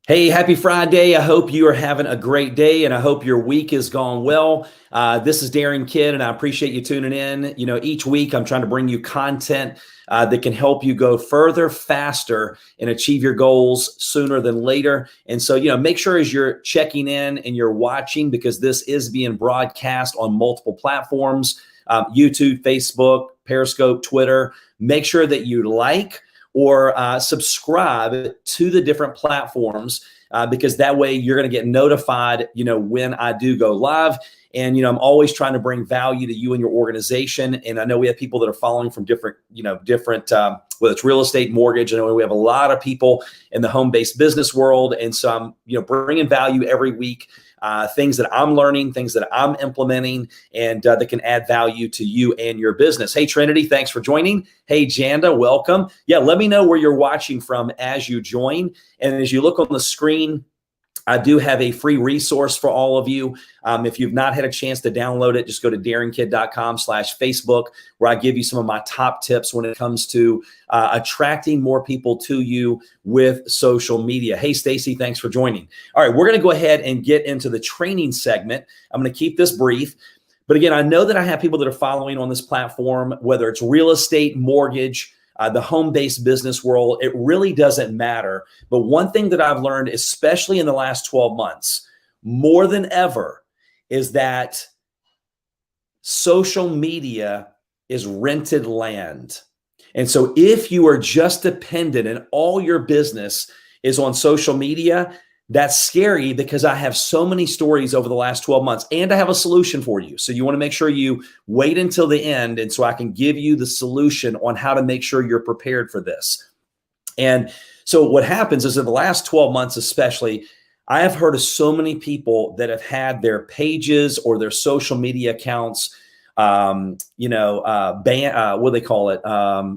Hey, happy Friday. I hope you are having a great day and I hope your week has gone well. This is Darren Kidd and I appreciate you tuning in. Each week I'm trying to bring you content that can help you go further, faster, and achieve your goals sooner than later. And so, make sure as you're checking in and you're watching, because this is being broadcast on multiple platforms, YouTube, Facebook, Periscope, Twitter, make sure that you like or subscribe to the different platforms because that way you're going to get notified, when I do go live. And, I'm always trying to bring value to you and your organization. And I know we have people that are following from different, whether it's real estate, mortgage. I know we have a lot of people in the home-based business world. And so I'm, bringing value every week. Things that I'm learning, things that I'm implementing, and that can add value to you and your business. Hey, Trinity, thanks for joining. Hey, Janda, welcome. Yeah, let me know where you're watching from as you join. And as you look on the screen, I do have a free resource for all of you. If you've not had a chance to download it, just go to darrenkidd.com/Facebook, where I give you some of my top tips when it comes to attracting more people to you with social media. Hey, Stacy, thanks for joining. All right, we're going to go ahead and get into the training segment. I'm going to keep this brief. But again, I know that I have people that are following on this platform, whether it's real estate, mortgage, the home-based business world, it really doesn't matter. But one thing that I've learned, especially in the last 12 months, more than ever, is that social media is rented land. And so if you are just dependent and all your business is on social media, that's scary, because I have so many stories over the last 12 months and I have a solution for you. So you want to make sure you wait until the end. And so I can give you the solution on how to make sure you're prepared for this. And so what happens is in the last 12 months, especially, I have heard of so many people that have had their pages or their social media accounts, what do they call it?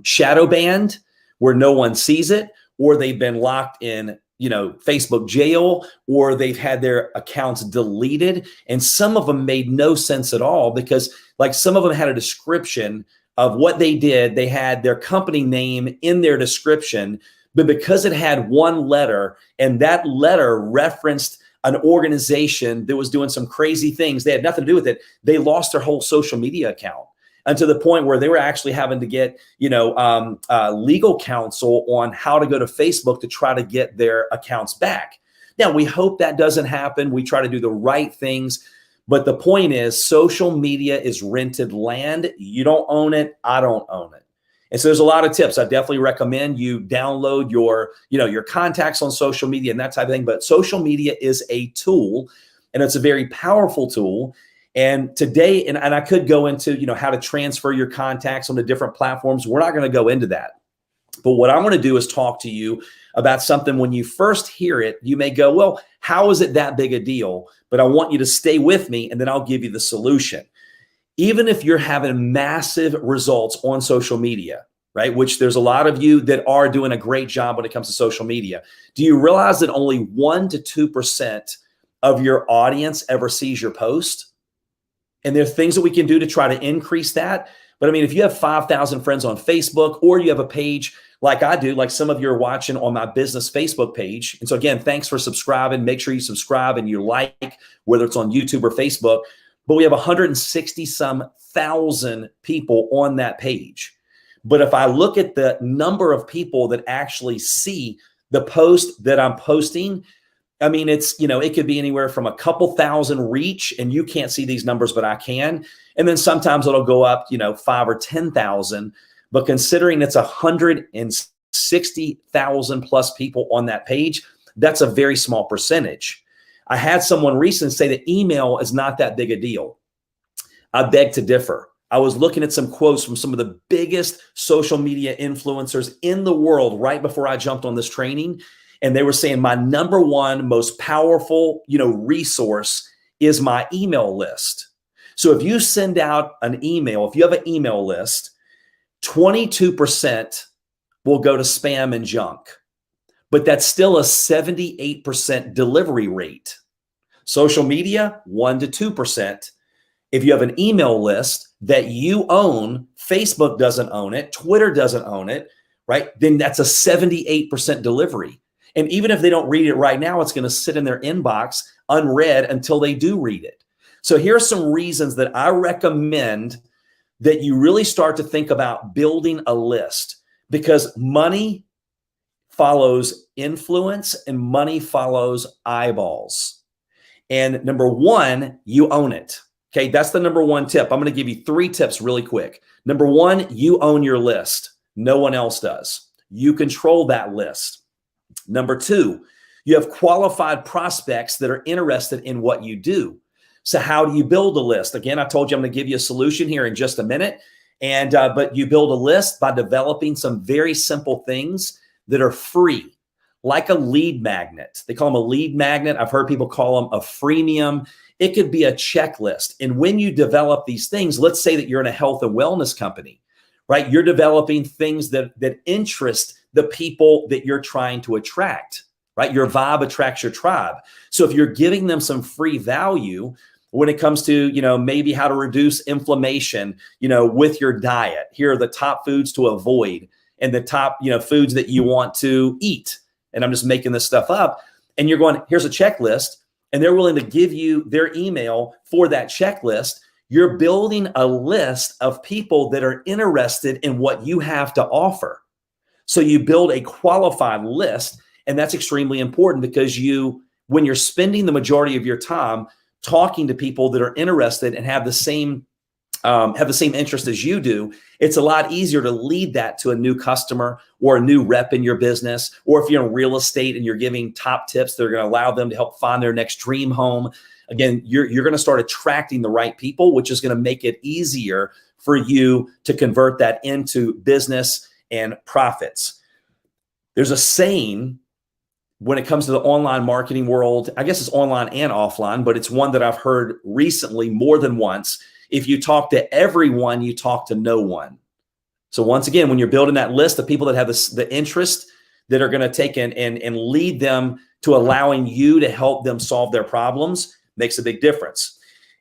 Shadow banned, where no one sees it, or they've been locked in Facebook jail, or they've had their accounts deleted. And some of them made no sense at all, because like some of them had a description of what they did. They had their company name in their description, but because it had one letter and that letter referenced an organization that was doing some crazy things, they had nothing to do with it. They lost their whole social media account. And to the point where they were actually having to get, legal counsel on how to go to Facebook to try to get their accounts back. Now, we hope that doesn't happen. We try to do the right things. But the point is, social media is rented land. You don't own it. I don't own it. And so there's a lot of tips. I definitely recommend you download your contacts on social media and that type of thing. But social media is a tool, and it's a very powerful tool. And today, and I could go into, how to transfer your contacts onto different platforms. We're not going to go into that. But what I'm going to do is talk to you about something. When you first hear it, you may go, well, how is it that big a deal? But I want you to stay with me, and then I'll give you the solution. Even if you're having massive results on social media, right, which there's a lot of you that are doing a great job when it comes to social media, do you realize that only 1 to 2% of your audience ever sees your post? And there are things that we can do to try to increase that. But I mean, if you have 5,000 friends on Facebook, or you have a page like I do, like some of you are watching on my business Facebook page. And so again, thanks for subscribing. Make sure you subscribe and you like, whether it's on YouTube or Facebook. But we have 160 some thousand people on that page. But if I look at the number of people that actually see the post that I'm posting, I mean, it's, it could be anywhere from a couple thousand reach, and you can't see these numbers, but I can. And then sometimes it'll go up, 5 or 10,000. But considering it's 160,000 plus people on that page, that's a very small percentage. I had someone recently say that email is not that big a deal. I beg to differ. I was looking at some quotes from some of the biggest social media influencers in the world right before I jumped on this training. And they were saying my number one most powerful, resource is my email list. So if you send out an email, if you have an email list, 22% will go to spam and junk, but that's still a 78% delivery rate. Social media, 1 to 2%. If you have an email list that you own, Facebook doesn't own it, Twitter doesn't own it, right? Then that's a 78% delivery. And even if they don't read it right now, it's going to sit in their inbox unread until they do read it. So here are some reasons that I recommend that you really start to think about building a list, because money follows influence and money follows eyeballs. And number one, you own it. Okay, that's the number one tip. I'm going to give you 3 tips really quick. Number one, you own your list. No one else does. You control that list. Number 2, you have qualified prospects that are interested in what you do. So how do you build a list? Again, I told you I'm going to give you a solution here in just a minute. But you build a list by developing some very simple things that are free, like a lead magnet. They call them a lead magnet. I've heard people call them a freemium. It could be a checklist. And when you develop these things, let's say that you're in a health and wellness company, right? You're developing things that interest the people that you're trying to attract, right? Your vibe attracts your tribe. So if you're giving them some free value when it comes to, maybe how to reduce inflammation, with your diet, here are the top foods to avoid and the top, foods that you want to eat. And I'm just making this stuff up. And you're going, here's a checklist. And they're willing to give you their email for that checklist. You're building a list of people that are interested in what you have to offer. So you build a qualified list, and that's extremely important because when you're spending the majority of your time talking to people that are interested and have the same interest as you do, it's a lot easier to lead that to a new customer or a new rep in your business. Or if you're in real estate and you're giving top tips that are going to allow them to help find their next dream home, again, you're going to start attracting the right people, which is going to make it easier for you to convert that into business and profits. There's a saying when it comes to the online marketing world, I guess it's online and offline, but it's one that I've heard recently more than once. If you talk to everyone, you talk to no one. So once again, when you're building that list of people that have the interest that are going to take and lead them to allowing you to help them solve their problems, makes a big difference.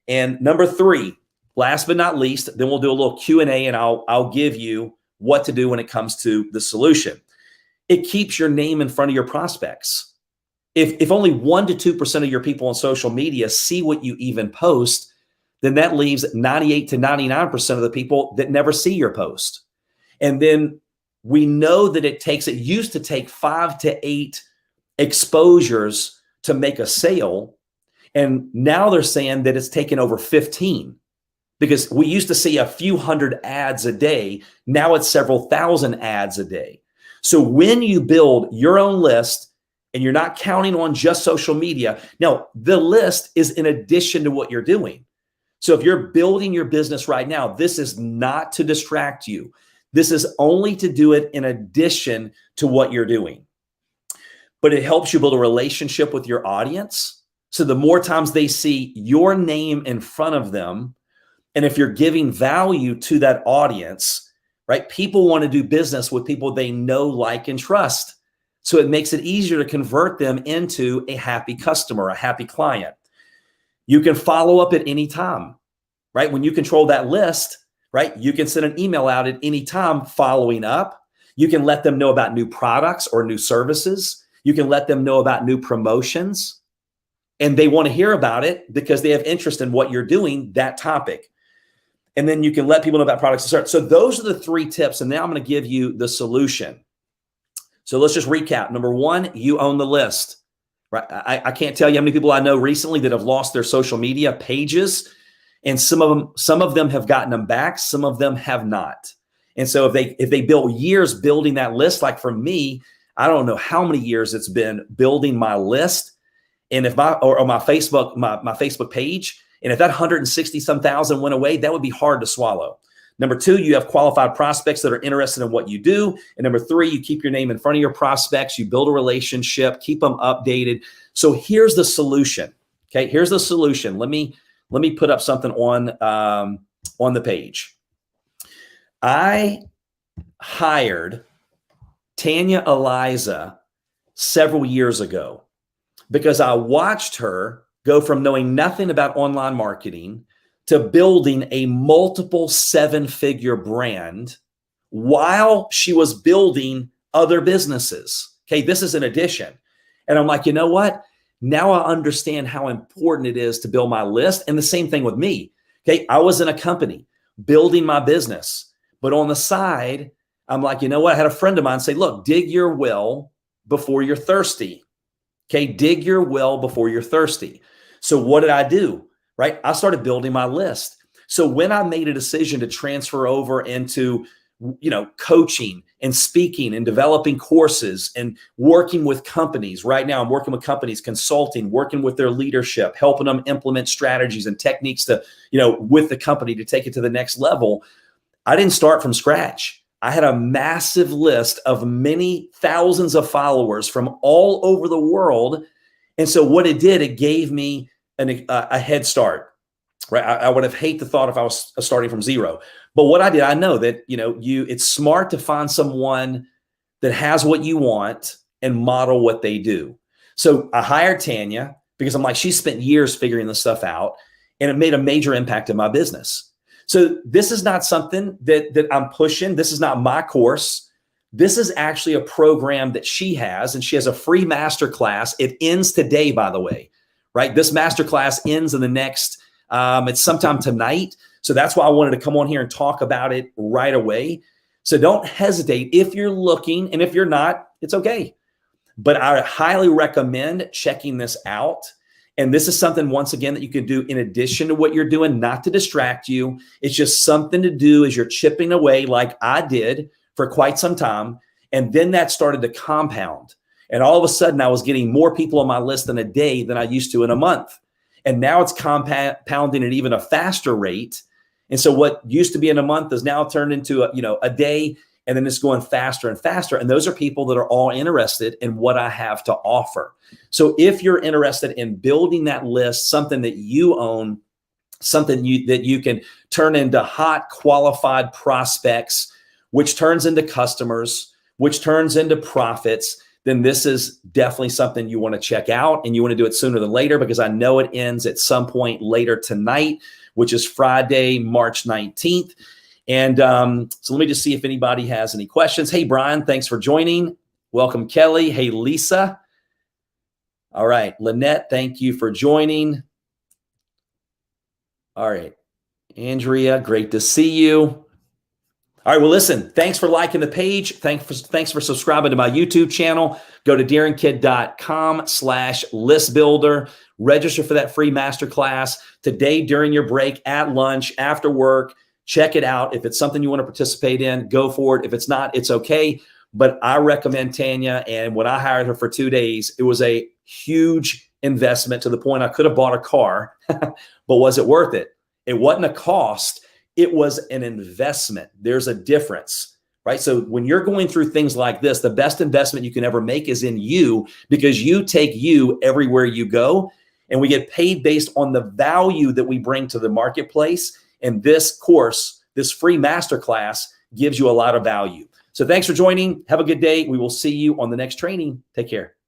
And number 3, last but not least, then we'll do a little Q&A and I'll give you what to do when it comes to the solution. It keeps your name in front of your prospects. If only 1 to 2% of your people on social media see what you even post, then that leaves 98 to 99% of the people that never see your post. And then we know that it used to take 5 to 8 exposures to make a sale. And now they're saying that it's taken over 15, because we used to see a few hundred ads a day. Now it's several thousand ads a day. So when you build your own list and you're not counting on just social media, now the list is in addition to what you're doing. So if you're building your business right now, this is not to distract you. This is only to do it in addition to what you're doing. But it helps you build a relationship with your audience. So the more times they see your name in front of them, and if you're giving value to that audience, right? People want to do business with people they know, like, and trust. So it makes it easier to convert them into a happy customer, a happy client. You can follow up at any time, right? When you control that list, right? You can send an email out at any time following up. You can let them know about new products or new services. You can let them know about new promotions. And they want to hear about it because they have interest in what you're doing, that topic. And then you can let people know about products and services. So those are the 3 tips. And now I'm going to give you the solution. So let's just recap. Number 1, you own the list. Right? I can't tell you how many people I know recently that have lost their social media pages, and some of them have gotten them back. Some of them have not. And so if they built years building that list, like for me, I don't know how many years it's been building my list, and if my Facebook page, and if that 160 some thousand went away, that would be hard to swallow. Number 2, you have qualified prospects that are interested in what you do. And number 3, you keep your name in front of your prospects. You build a relationship, keep them updated. So here's the solution. Okay, here's the solution. Let me put up something on the page. I hired Tanya Eliza several years ago because I watched her go from knowing nothing about online marketing to building a multiple 7-figure brand while she was building other businesses. Okay, this is an addition. And I'm like, you know what? Now I understand how important it is to build my list. And the same thing with me. Okay, I was in a company building my business, but on the side, I'm like, you know what? I had a friend of mine say, look, dig your well before you're thirsty. Okay, dig your well before you're thirsty. So what did I do? Right? I started building my list. So when I made a decision to transfer over into, coaching and speaking and developing courses and working with companies, right now I'm working with companies, consulting, working with their leadership, helping them implement strategies and techniques to, with the company to take it to the next level. I didn't start from scratch. I had a massive list of many thousands of followers from all over the world. And so what it did, it gave me a head start, right? I would have hated the thought if I was starting from zero. But what I did, I know that, it's smart to find someone that has what you want and model what they do. So I hired Tanya because I'm like, she spent years figuring this stuff out, and it made a major impact in my business. So this is not something that I'm pushing. This is not my course. This is actually a program that she has, and she has a free masterclass. It ends today, by the way, right? This masterclass ends in the next, it's sometime tonight. So that's why I wanted to come on here and talk about it right away. So don't hesitate if you're looking, and if you're not, it's okay. But I highly recommend checking this out. And this is something, once again, that you can do in addition to what you're doing, not to distract you. It's just something to do as you're chipping away, like I did for quite some time. And then that started to compound. And all of a sudden, I was getting more people on my list in a day than I used to in a month. And now it's compounding at even a faster rate. And so what used to be in a month is now turned into a day, and then it's going faster and faster. And those are people that are all interested in what I have to offer. So if you're interested in building that list, something that you own, something that you can turn into hot, qualified prospects, which turns into customers, which turns into profits, then this is definitely something you want to check out, and you want to do it sooner than later, because I know it ends at some point later tonight, which is Friday, March 19th. And so let me just see if anybody has any questions. Hey, Brian, thanks for joining. Welcome, Kelly. Hey, Lisa. All right, Lynette, thank you for joining. All right, Andrea, great to see you. All right, well, listen, thanks for liking the page. Thanks for subscribing to my YouTube channel. Go to darrenkidd.com/listbuilder. Register for that free masterclass today during your break, at lunch, after work. Check it out. If it's something you want to participate in, go for it. If it's not, it's okay. But I recommend Tanya. And when I hired her for 2 days, it was a huge investment to the point I could have bought a car, but was it worth it? It wasn't a cost. It was an investment. There's a difference, right? So when you're going through things like this, the best investment you can ever make is in you, because you take you everywhere you go, and we get paid based on the value that we bring to the marketplace. And this course, this free masterclass, gives you a lot of value. So thanks for joining. Have a good day. We will see you on the next training. Take care.